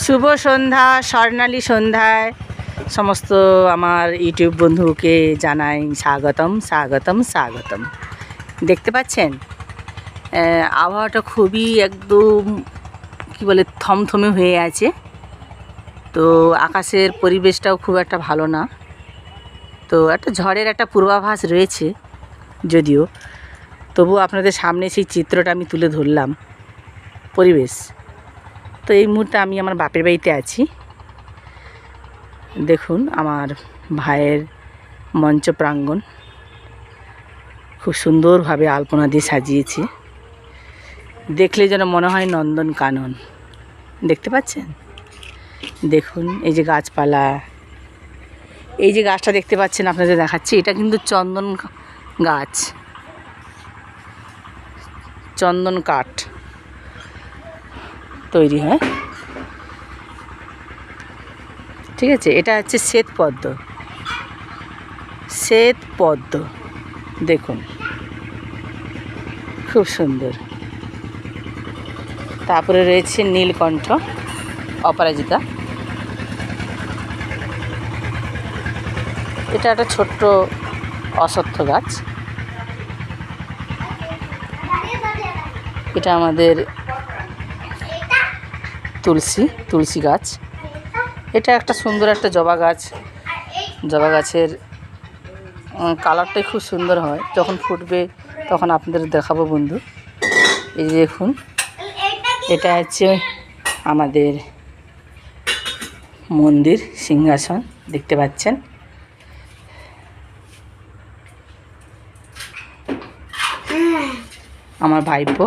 শুভ সন্ধ্যা, স্বর্ণালী সন্ধ্যায় সমস্ত আমার ইউটিউব বন্ধুকে জানাই স্বাগতম স্বাগতম স্বাগতম। দেখতে পাচ্ছেন আবহাওয়াটা খুবই একদম কি বলে থমথমে হয়ে আছে। তো আকাশের পরিবেশটাও খুব একটা ভালো না। তো একটা ঝড়ের একটা পূর্বাভাস রয়েছে, যদিও তবু আপনাদের সামনে সেই চিত্রটা আমি তুলে ধরলাম। পরিবেশ তো এই মুহূর্তে আমি আমার বাপের বাড়িতে আছি। দেখুন আমার ভাইয়ের মঞ্চ প্রাঙ্গণ খুব সুন্দরভাবে আলপনা দিয়ে সাজিয়েছে। দেখলে যেন মনে হয় নন্দন কানন। দেখতে পাচ্ছেন? দেখুন এই যে গাছপালা, এই যে গাছটা দেখতে পাচ্ছেন আপনাদের দেখাচ্ছি, এটা কিন্তু চন্দন গাছ, চন্দন কাঠ তৈরি হয়। ঠিক আছে, এটা হচ্ছে শ্বেতপদ্ম। শ্বেতপদ্ম দেখুন খুব সুন্দর। তারপরে রয়েছে নীলকণ্ঠ, অপরাজিতা। এটা একটা ছোট্ট অশ্বত্থ গাছ। এটা আমাদের তুলসী গাছ। এটা একটা সুন্দর একটা জবা গাছ। জবা গাছের কালারটাই খুব সুন্দর হয়, যখন ফুটবে তখন আপনাদের দেখাবো বন্ধু। এই যে দেখুন, এটা হচ্ছে আমাদের মন্দির সিংহাসন, দেখতে পাচ্ছেন। আমার ভাইপো